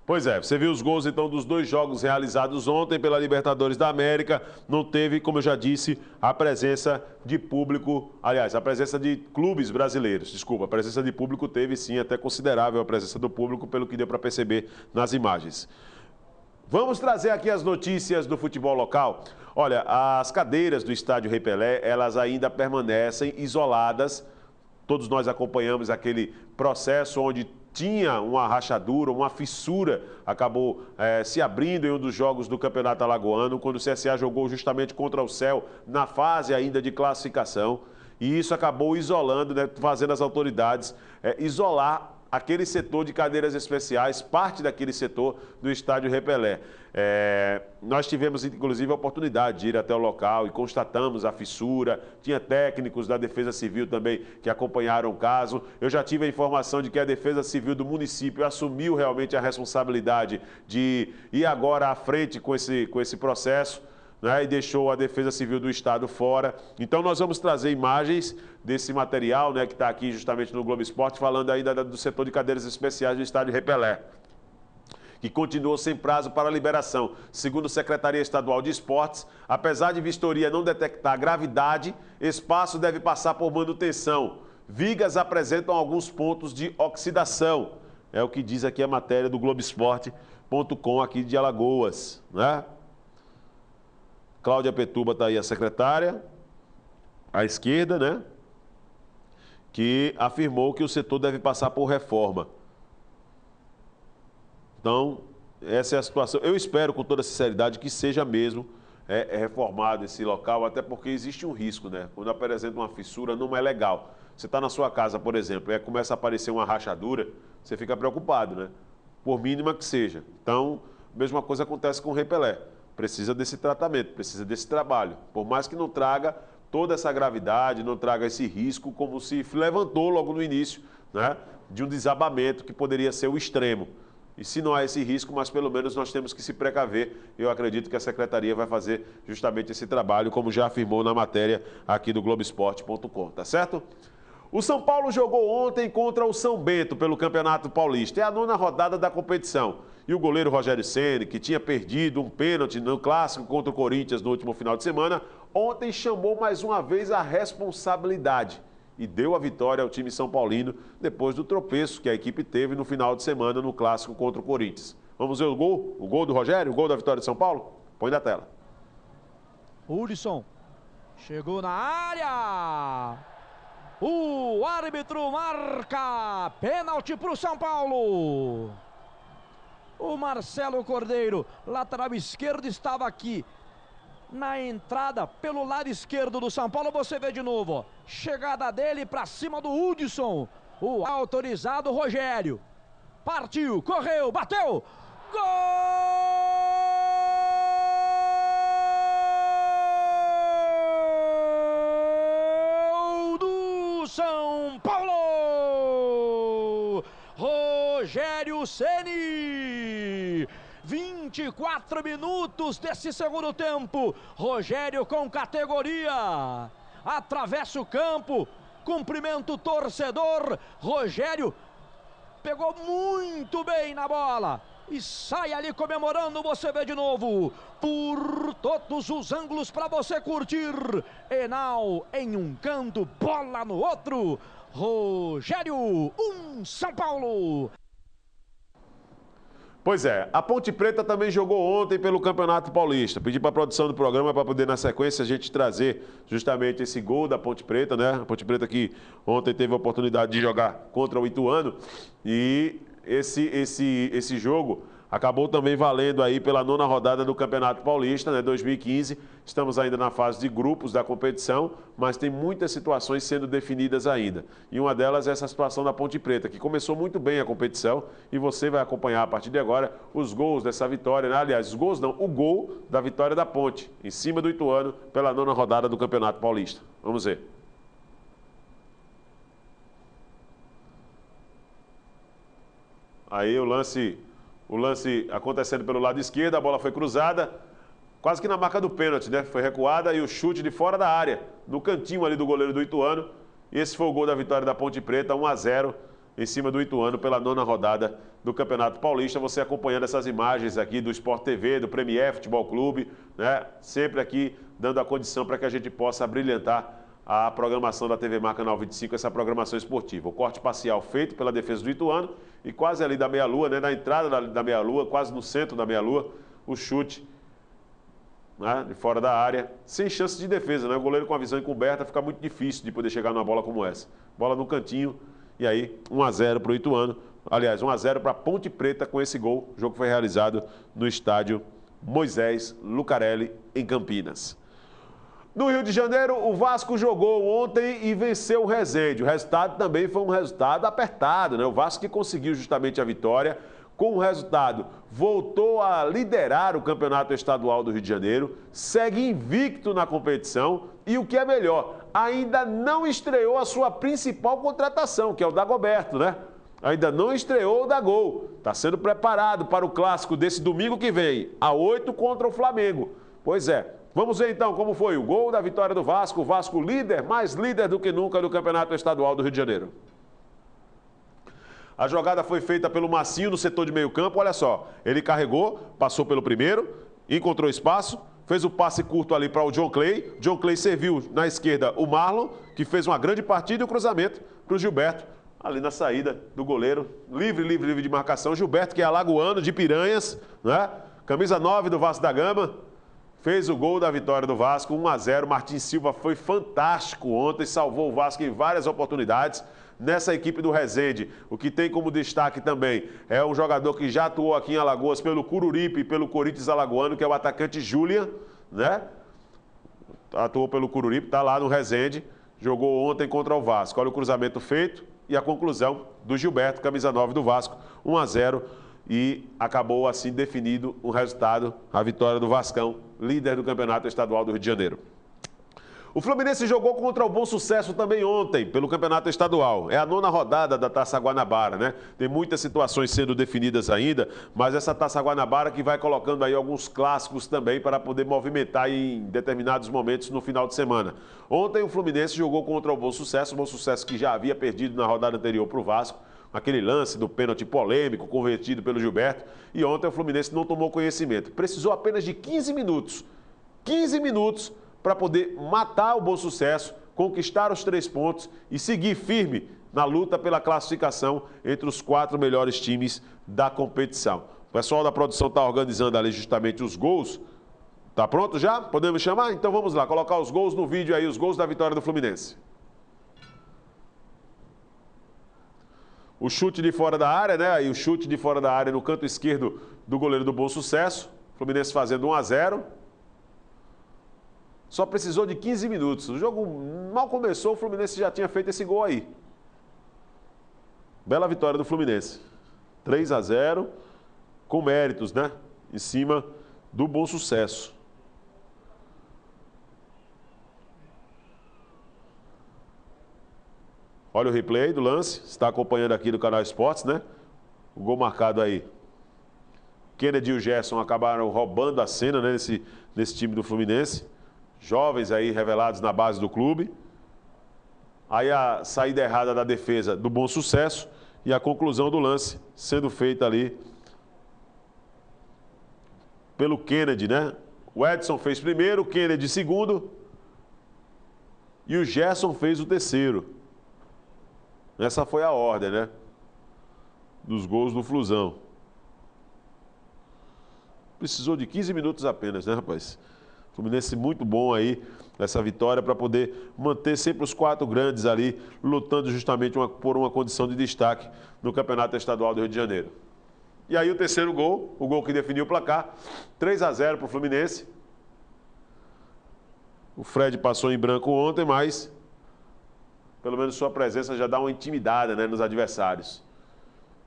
Pois é, você viu os gols então dos 2 jogos realizados ontem pela Libertadores da América. Não teve, como eu já disse, a presença de público, aliás, a presença de clubes brasileiros. Desculpa, a presença de público teve sim, até considerável a presença do público, pelo que deu para perceber nas imagens. Vamos trazer aqui as notícias do futebol local. Olha, as cadeiras do estádio Rei Pelé, elas ainda permanecem isoladas. Todos nós acompanhamos aquele processo onde tinha uma rachadura, uma fissura, acabou se abrindo em um dos jogos do Campeonato Alagoano, quando o CSA jogou justamente contra o Céu, na fase ainda de classificação, e isso acabou isolando, né, fazendo as autoridades isolar aquele setor de cadeiras especiais, parte daquele setor do estádio Rei Pelé. Nós tivemos, inclusive, a oportunidade de ir até o local e constatamos a fissura. Tinha técnicos da Defesa Civil também que acompanharam o caso. Eu já tive a informação de que a Defesa Civil do município assumiu realmente a responsabilidade de ir agora à frente com esse processo, né, e deixou a Defesa Civil do Estado fora. Então nós vamos trazer imagens desse material, né, que está aqui justamente no Globo Esporte, falando ainda do setor de cadeiras especiais do estádio Rei Pelé, que continuou sem prazo para liberação. Segundo a Secretaria Estadual de Esportes, apesar de vistoria não detectar gravidade, espaço deve passar por manutenção. Vigas apresentam alguns pontos de oxidação. É o que diz aqui a matéria do Globoesporte.com aqui de Alagoas, né? Cláudia Petuba está aí, a secretária, à esquerda, né? Que afirmou que o setor deve passar por reforma. Então, essa é a situação. Eu espero, com toda sinceridade, que seja mesmo reformado esse local, até porque existe um risco, né? Quando apresenta uma fissura, não é legal. Você está na sua casa, por exemplo, e começa a aparecer uma rachadura, você fica preocupado, né? Por mínima que seja. Então, a mesma coisa acontece com o repelé. Precisa desse tratamento, precisa desse trabalho. Por mais que não traga toda essa gravidade, não traga esse risco, como se levantou logo no início, né? De um desabamento que poderia ser o extremo. E se não há esse risco, mas pelo menos nós temos que se precaver. Eu acredito que a Secretaria vai fazer justamente esse trabalho, como já afirmou na matéria aqui do Globoesporte.com, tá certo? O São Paulo jogou ontem contra o São Bento pelo Campeonato Paulista. É a 9ª rodada da competição. E o goleiro Rogério Ceni, que tinha perdido um pênalti no clássico contra o Corinthians no último final de semana, ontem chamou mais uma vez a responsabilidade e deu a vitória ao time são paulino depois do tropeço que a equipe teve no final de semana no clássico contra o Corinthians. Vamos ver o gol do Rogério, o gol da vitória de São Paulo? Põe na tela. Hudson chegou na área. O árbitro marca pênalti para o São Paulo. O Marcelo Cordeiro, lateral esquerdo, estava aqui na entrada pelo lado esquerdo do São Paulo. Você vê de novo, ó, chegada dele para cima do Hudson. O autorizado Rogério. Partiu, correu, bateu. Gol do São Paulo! Rogério Ceni! 24 minutos desse segundo tempo. Rogério com categoria. Atravessa o campo. Cumprimenta o torcedor. Rogério pegou muito bem na bola. E sai ali comemorando, você vê de novo. Por todos os ângulos para você curtir. Enal em um canto, bola no outro. Rogério, São Paulo. Pois é, a Ponte Preta também jogou ontem pelo Campeonato Paulista. Pedi para a produção do programa para poder, na sequência, a gente trazer justamente esse gol da Ponte Preta, né? A Ponte Preta que ontem teve a oportunidade de jogar contra o Ituano. E esse jogo acabou também valendo aí pela 9ª rodada do Campeonato Paulista, né, 2015. Estamos ainda na fase de grupos da competição, mas tem muitas situações sendo definidas ainda. E uma delas é essa situação da Ponte Preta, que começou muito bem a competição e você vai acompanhar a partir de agora os gols dessa vitória, né? Aliás, os gols não, o gol da vitória da Ponte, em cima do Ituano, pela 9ª rodada do Campeonato Paulista. Vamos ver. Aí o lance acontecendo pelo lado esquerdo, a bola foi cruzada, quase que na marca do pênalti, né? Foi recuada e o chute de fora da área, no cantinho ali do goleiro do Ituano. E esse foi o gol da vitória da Ponte Preta, 1-0 em cima do Ituano pela 9ª rodada do Campeonato Paulista. Você acompanhando essas imagens aqui do Sport TV, do Premier Futebol Clube, né? Sempre aqui dando a condição para que a gente possa brilhantar a programação da TV Mar Canal 25, essa programação esportiva. O corte parcial feito pela defesa do Ituano e quase ali da meia-lua, né, na entrada da meia-lua, quase no centro da meia-lua, o chute, né, de fora da área, sem chance de defesa, né? O goleiro com a visão encoberta fica muito difícil de poder chegar numa bola como essa. Bola no cantinho e aí 1-0 para o Ituano. Aliás, 1-0 para a Ponte Preta com esse gol. O jogo foi realizado no estádio Moisés Lucarelli, em Campinas. No Rio de Janeiro, o Vasco jogou ontem e venceu o Resende. O resultado também foi um resultado apertado, né? O Vasco que conseguiu justamente a vitória. Com o resultado, voltou a liderar o Campeonato Estadual do Rio de Janeiro, segue invicto na competição e, o que é melhor, ainda não estreou a sua principal contratação, que é o Dagoberto, né? Ainda não estreou o Dagol. Está sendo preparado para o clássico desse domingo que vem, a 8 contra o Flamengo. Pois é. Vamos ver então como foi o gol da vitória do Vasco. O Vasco líder, mais líder do que nunca do Campeonato Estadual do Rio de Janeiro. A jogada foi feita pelo Massinho no setor de meio campo, olha só. Ele carregou, passou pelo primeiro, encontrou espaço, fez o passe curto ali para o John Clay. John Clay serviu na esquerda o Marlon, que fez uma grande partida, e o cruzamento para o Gilberto, ali na saída do goleiro. Livre de marcação. Gilberto, que é alagoano, de Piranhas, né? Camisa 9 do Vasco da Gama. Fez o gol da vitória do Vasco, 1-0. Martin Silva foi fantástico ontem, salvou o Vasco em várias oportunidades. Nessa equipe do Resende, o que tem como destaque também é um jogador que já atuou aqui em Alagoas pelo Cururipe e pelo Corinthians Alagoano, que é o atacante Julian, né? Atuou pelo Cururipe, está lá no Resende, jogou ontem contra o Vasco. Olha o cruzamento feito e a conclusão do Gilberto, camisa 9 do Vasco, 1-0. E acabou assim definido o resultado, a vitória do Vascão, líder do Campeonato Estadual do Rio de Janeiro. O Fluminense jogou contra o Bom Sucesso também ontem, pelo Campeonato Estadual. É a 9ª rodada da Taça Guanabara, né? Tem muitas situações sendo definidas ainda, mas essa Taça Guanabara que vai colocando aí alguns clássicos também para poder movimentar em determinados momentos no final de semana. Ontem o Fluminense jogou contra o Bom Sucesso que já havia perdido na rodada anterior para o Vasco. Aquele lance do pênalti polêmico, convertido pelo Gilberto. E ontem o Fluminense não tomou conhecimento. Precisou apenas de 15 minutos. 15 minutos para poder matar o Bom Sucesso, conquistar os 3 pontos e seguir firme na luta pela classificação entre os 4 melhores times da competição. O pessoal da produção está organizando ali justamente os gols. Tá pronto já? Podemos chamar? Então vamos lá, colocar os gols no vídeo aí, os gols da vitória do Fluminense. O chute de fora da área, né? Aí o chute de fora da área no canto esquerdo do goleiro do Bom Sucesso. Fluminense fazendo 1-0. Só precisou de 15 minutos. O jogo mal começou, o Fluminense já tinha feito esse gol aí. Bela vitória do Fluminense. 3-0, com méritos, né? Em cima do Bom Sucesso. Olha o replay do lance, você está acompanhando aqui no canal Esportes, né? O gol marcado aí. Kennedy e o Gerson acabaram roubando a cena, né, nesse time do Fluminense. Jovens aí revelados na base do clube. Aí a saída errada da defesa do Bom Sucesso e a conclusão do lance sendo feita ali pelo Kennedy, né? O Edson fez primeiro, o Kennedy segundo e o Gerson fez o terceiro. Essa foi a ordem, né? Dos gols do Flusão. Precisou de 15 minutos apenas, né, rapaz? Fluminense muito bom aí nessa vitória para poder manter sempre os 4 grandes ali, lutando justamente por uma condição de destaque no Campeonato Estadual do Rio de Janeiro. E aí o terceiro gol, o gol que definiu o placar, 3-0 para o Fluminense. O Fred passou em branco ontem, mas pelo menos sua presença já dá uma intimidade, né, nos adversários.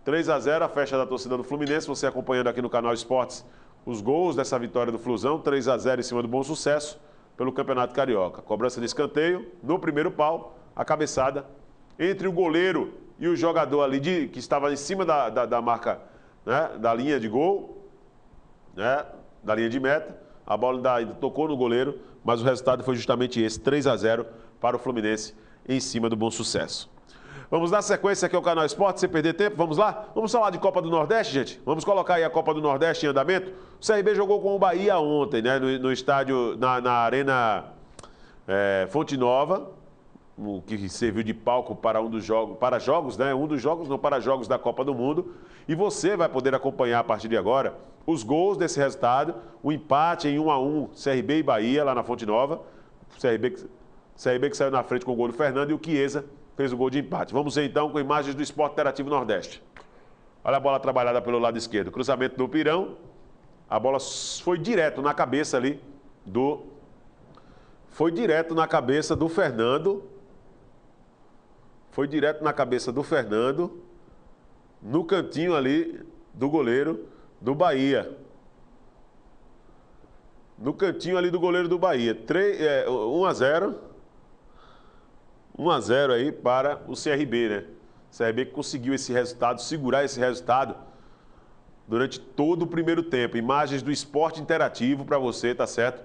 3-0, a festa da torcida do Fluminense, você acompanhando aqui no canal Esportes os gols dessa vitória do Flusão, 3-0 em cima do Bom Sucesso pelo Campeonato Carioca. Cobrança de escanteio, no primeiro pau, a cabeçada entre o goleiro e o jogador ali que estava em cima da marca, né, da linha de gol, né, da linha de meta. A bola ainda tocou no goleiro, mas o resultado foi justamente esse, 3-0 para o Fluminense em cima do Bom Sucesso. Vamos dar sequência aqui ao canal Esporte, sem perder tempo, vamos lá? Vamos falar de Copa do Nordeste, gente? Vamos colocar aí a Copa do Nordeste em andamento? O CRB jogou com o Bahia ontem, né? No estádio, na Arena Fonte Nova, o que serviu de palco para para jogos da Copa do Mundo. E você vai poder acompanhar a partir de agora os gols desse resultado, o empate em 1-1, CRB e Bahia, lá na Fonte Nova. CRB que saiu na frente com o gol do Fernando e o Chiesa fez o gol de empate. Vamos ver então com imagens do Esporte Interativo Nordeste. Olha a bola trabalhada pelo lado esquerdo. Cruzamento do Pirão. A bola foi direto na cabeça ali do... Foi direto na cabeça do Fernando. Foi direto na cabeça do Fernando. No cantinho ali do goleiro do Bahia. No cantinho ali do goleiro do Bahia. 1-0. 1-0 aí para o CRB, né? O CRB que conseguiu esse resultado, segurar esse resultado durante todo o primeiro tempo. Imagens do Esporte Interativo para você, tá certo?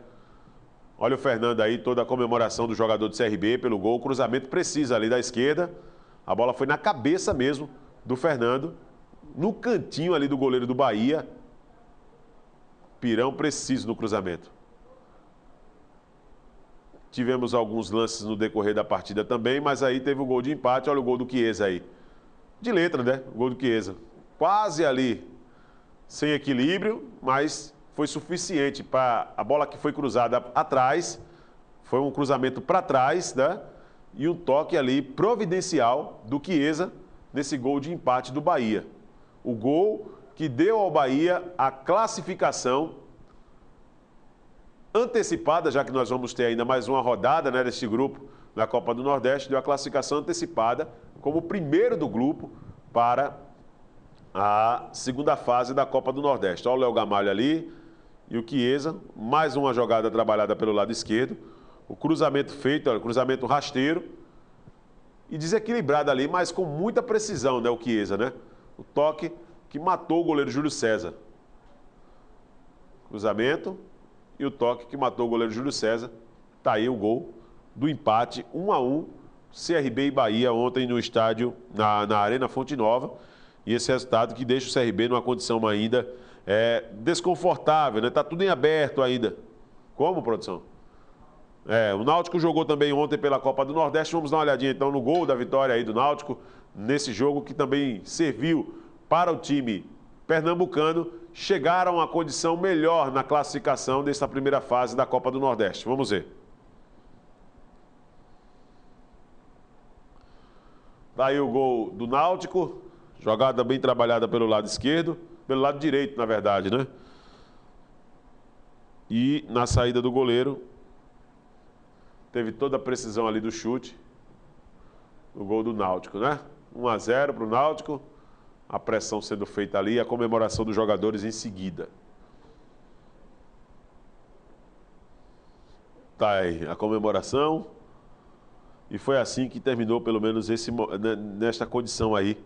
Olha o Fernando aí, toda a comemoração do jogador do CRB pelo gol. Cruzamento preciso ali da esquerda. A bola foi na cabeça mesmo do Fernando, no cantinho ali do goleiro do Bahia. Pirão preciso no cruzamento. Tivemos alguns lances no decorrer da partida também, mas aí teve o gol de empate. Olha o gol do Chiesa aí. De letra, né? O gol do Chiesa. Quase ali, sem equilíbrio, mas foi suficiente para a bola que foi cruzada atrás. Foi um cruzamento para trás, né? E um toque ali providencial do Chiesa nesse gol de empate do Bahia. O gol que deu ao Bahia a classificação antecipada, já que nós vamos ter ainda mais uma rodada, né, deste grupo na Copa do Nordeste, deu a classificação antecipada como o primeiro do grupo para a segunda fase da Copa do Nordeste. Olha o Léo Gamalho ali e o Chiesa, mais uma jogada trabalhada pelo lado esquerdo. O cruzamento feito, olha, cruzamento rasteiro e desequilibrado ali, mas com muita precisão, né, o Chiesa, né? O toque que matou o goleiro Júlio César. Cruzamento e o toque que matou o goleiro Júlio César. Tá aí o gol do empate, 1-1, CRB e Bahia ontem no estádio, na Arena Fonte Nova. E esse resultado que deixa o CRB numa condição ainda desconfortável, né? Tá tudo em aberto ainda. Como, produção? O Náutico jogou também ontem pela Copa do Nordeste. Vamos dar uma olhadinha então no gol da vitória aí do Náutico, nesse jogo que também serviu para o time pernambucano chegar a uma condição melhor na classificação dessa primeira fase da Copa do Nordeste. Vamos ver. Daí o gol do Náutico, jogada bem trabalhada pelo lado esquerdo, pelo lado direito, na verdade, né? E na saída do goleiro, teve toda a precisão ali do chute, o gol do Náutico, né? 1-0 para o Náutico, a pressão sendo feita ali, a comemoração dos jogadores em seguida. Tá aí a comemoração. E foi assim que terminou, pelo menos, nesta condição aí,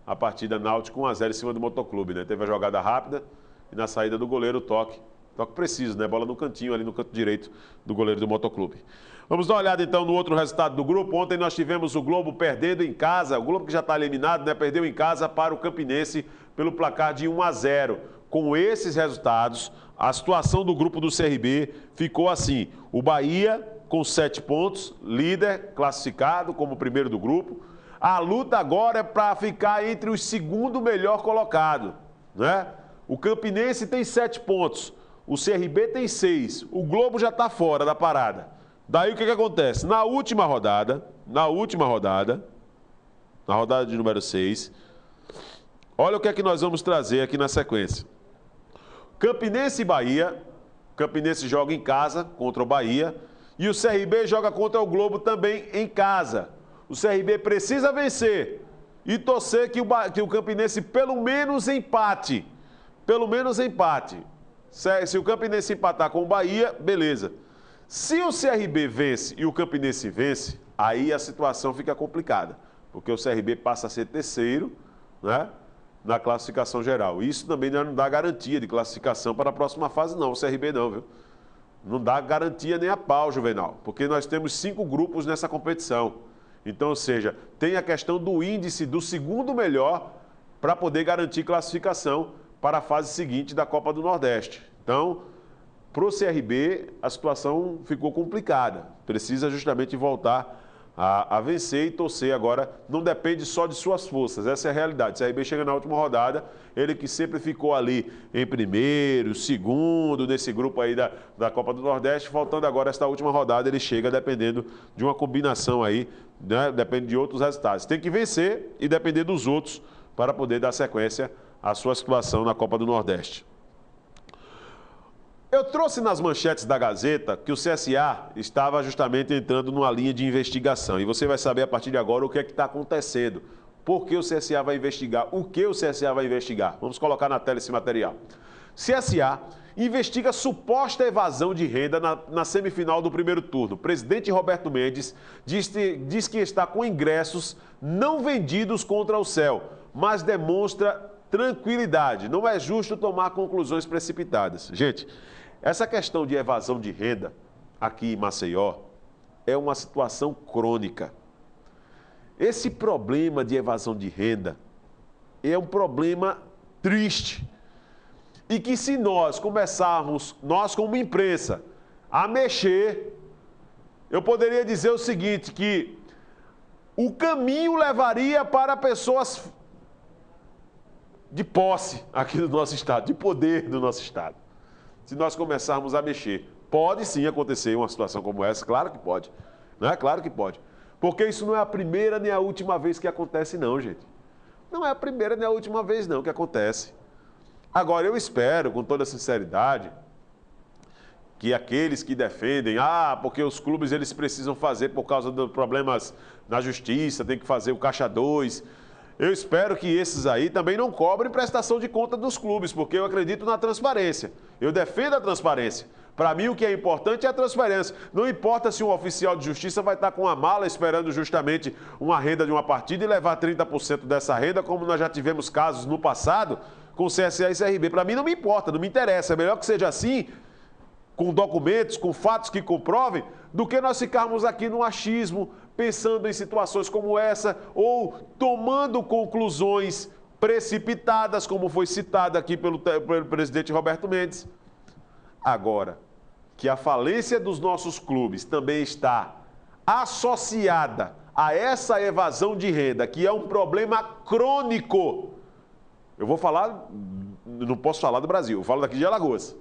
a partida Náutico 1-0 em cima do Motoclube, né? Teve a jogada rápida e na saída do goleiro o toque. Toque preciso, né? Bola no cantinho, ali no canto direito do goleiro do Motoclube. Vamos dar uma olhada então no outro resultado do grupo. Ontem nós tivemos o Globo perdendo em casa. O Globo que já está eliminado, né? Perdeu em casa para o Campinense pelo placar de 1-0. Com esses resultados, a situação do grupo do CRB ficou assim. O Bahia com 7 pontos, líder, classificado como primeiro do grupo. A luta agora é para ficar entre os segundo melhor colocado, né? O Campinense tem 7 pontos. O CRB tem 6. O Globo já está fora da parada. Daí o que acontece? Na última rodada, na rodada de número 6, olha o que é que nós vamos trazer aqui na sequência. Campinense e Bahia. Campinense joga em casa contra o Bahia. E o CRB joga contra o Globo também em casa. O CRB precisa vencer e torcer que o Campinense pelo menos empate. Pelo menos empate. Se o Campinense empatar com o Bahia, beleza. Se o CRB vence e o Campinense vence, aí a situação fica complicada. Porque o CRB passa a ser terceiro, né, na classificação geral. Isso também não dá garantia de classificação para a próxima fase, não. O CRB não, viu? Não dá garantia nem a pau, Juvenal. Porque nós temos 5 grupos nessa competição. Então, ou seja, tem a questão do índice do segundo melhor para poder garantir classificação para a fase seguinte da Copa do Nordeste. Então, para o CRB, a situação ficou complicada. Precisa justamente voltar a vencer e torcer agora. Não depende só de suas forças, essa é a realidade. O CRB chega na última rodada, ele que sempre ficou ali em primeiro, segundo, nesse grupo aí da Copa do Nordeste, faltando agora esta última rodada, ele chega dependendo de uma combinação aí, né? Depende de outros resultados. Tem que vencer e depender dos outros para poder dar sequência à sua situação na Copa do Nordeste. Eu trouxe nas manchetes da Gazeta que o CSA estava justamente entrando numa linha de investigação. E você vai saber a partir de agora o que é que está acontecendo. Por que o CSA vai investigar? O que o CSA vai investigar? Vamos colocar na tela esse material. CSA investiga suposta evasão de renda na semifinal do primeiro turno. O presidente Roberto Mendes diz que está com ingressos não vendidos contra o CEL, mas demonstra tranquilidade. Não é justo tomar conclusões precipitadas. Gente, essa questão de evasão de renda aqui em Maceió é uma situação crônica. Esse problema de evasão de renda é um problema triste. E que se nós começarmos, nós como imprensa, a mexer, eu poderia dizer o seguinte, que o caminho levaria para pessoas de posse aqui do nosso estado, de poder do nosso estado. Se nós começarmos a mexer, pode sim acontecer uma situação como essa, claro que pode, né? Claro que pode. Porque isso não é a primeira nem a última vez que acontece não, gente. Não é a primeira nem a última vez não que acontece. Agora, eu espero, com toda sinceridade, que aqueles que defendem, porque os clubes eles precisam fazer por causa dos problemas na justiça, tem que fazer o caixa 2. Eu espero que esses aí também não cobrem prestação de conta dos clubes, porque eu acredito na transparência. Eu defendo a transparência. Para mim, o que é importante é a transparência. Não importa se um oficial de justiça vai estar com uma mala esperando justamente uma renda de uma partida e levar 30% dessa renda, como nós já tivemos casos no passado com o CSA e CRB. Para mim não me importa, não me interessa. É melhor que seja assim, com documentos, com fatos que comprovem, do que nós ficarmos aqui no achismo, pensando em situações como essa, ou tomando conclusões precipitadas, como foi citado aqui pelo presidente Roberto Mendes. Agora, que a falência dos nossos clubes também está associada a essa evasão de renda, que é um problema crônico. Eu vou falar, não posso falar do Brasil, eu falo daqui de Alagoas.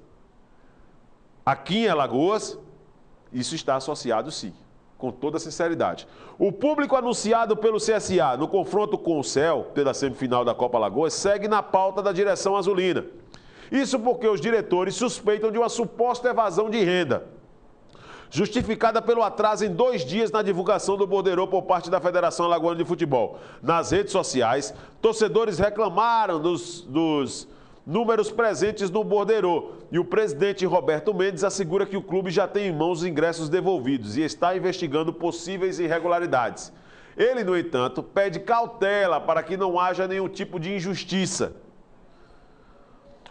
Aqui em Alagoas, isso está associado sim, com toda sinceridade. O público anunciado pelo CSA no confronto com o CEL, pela semifinal da Copa Alagoas, segue na pauta da direção azulina. Isso porque os diretores suspeitam de uma suposta evasão de renda, justificada pelo atraso em 2 dias na divulgação do borderô por parte da Federação Alagoana de Futebol. Nas redes sociais, torcedores reclamaram dos números presentes no borderô e o presidente Roberto Mendes assegura que o clube já tem em mãos os ingressos devolvidos e está investigando possíveis irregularidades. Ele, no entanto, pede cautela para que não haja nenhum tipo de injustiça.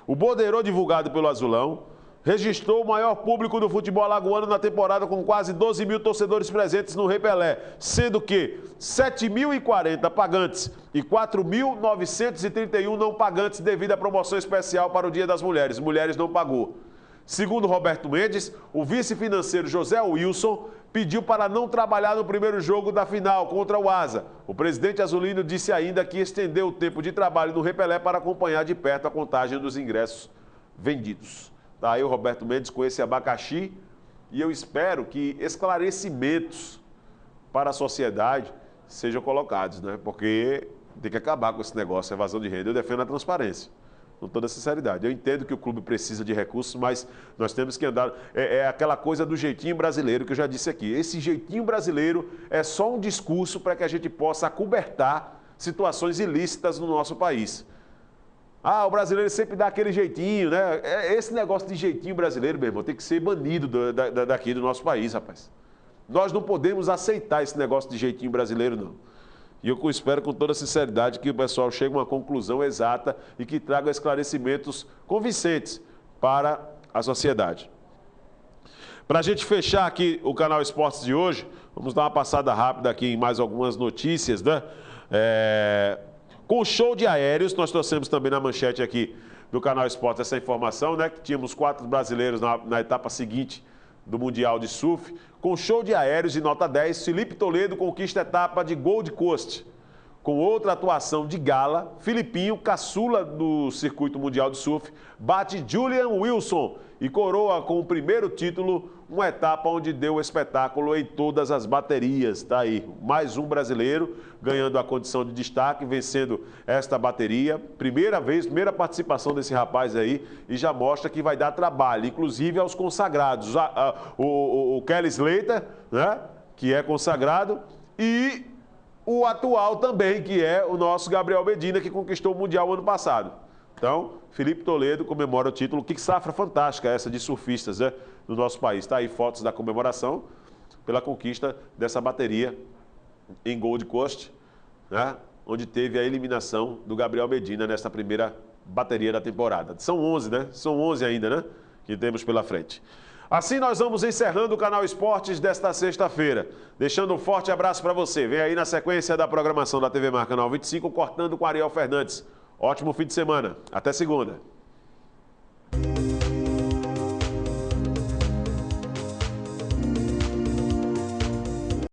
O borderô divulgado pelo Azulão registrou o maior público do futebol alagoano na temporada, com quase 12 mil torcedores presentes no Rei Pelé, sendo que 7.040 pagantes e 4.931 não pagantes devido à promoção especial para o Dia das Mulheres. Mulheres não pagou. Segundo Roberto Mendes, o vice-financeiro José Wilson pediu para não trabalhar no primeiro jogo da final contra o Asa. O presidente azulino disse ainda que estendeu o tempo de trabalho no Rei Pelé para acompanhar de perto a contagem dos ingressos vendidos. Tá aí o Roberto Mendes com esse abacaxi e eu espero que esclarecimentos para a sociedade sejam colocados, né? Porque tem que acabar com esse negócio, evasão de renda. Eu defendo a transparência, com toda sinceridade. Eu entendo que o clube precisa de recursos, mas nós temos que andar... É aquela coisa do jeitinho brasileiro que eu já disse aqui. Esse jeitinho brasileiro é só um discurso para que a gente possa acobertar situações ilícitas no nosso país. O brasileiro sempre dá aquele jeitinho, né? Esse negócio de jeitinho brasileiro, meu irmão, tem que ser banido daqui do nosso país, rapaz. Nós não podemos aceitar esse negócio de jeitinho brasileiro, não. E eu espero com toda sinceridade que o pessoal chegue a uma conclusão exata e que traga esclarecimentos convincentes para a sociedade. Para a gente fechar aqui o canal Esportes de hoje, vamos dar uma passada rápida aqui em mais algumas notícias, né? Com o show de aéreos, nós trouxemos também na manchete aqui do canal Esportes essa informação, né? Que tínhamos 4 brasileiros na etapa seguinte do Mundial de Surf. Com show de aéreos de nota 10, Felipe Toledo conquista a etapa de Gold Coast. Com outra atuação de gala, Filipinho, caçula do circuito mundial de surf, bate Julian Wilson e coroa com o primeiro título uma etapa onde deu o espetáculo em todas as baterias. Tá aí, mais um brasileiro ganhando a condição de destaque, vencendo esta bateria. Primeira participação desse rapaz aí e já mostra que vai dar trabalho, inclusive aos consagrados. O Kelly Slater, né, que é consagrado, e o atual também, que é o nosso Gabriel Medina, que conquistou o Mundial ano passado. Então, Felipe Toledo comemora o título. Que safra fantástica essa de surfistas, né, no nosso país. Está aí fotos da comemoração pela conquista dessa bateria em Gold Coast, né, onde teve a eliminação do Gabriel Medina nessa primeira bateria da temporada. São 11, né? São 11 ainda, né, que temos pela frente. Assim nós vamos encerrando o canal Esportes desta sexta-feira. Deixando um forte abraço para você. Vem aí na sequência da programação da TV Marcanal 25, cortando com Ariel Fernandes. Ótimo fim de semana. Até segunda.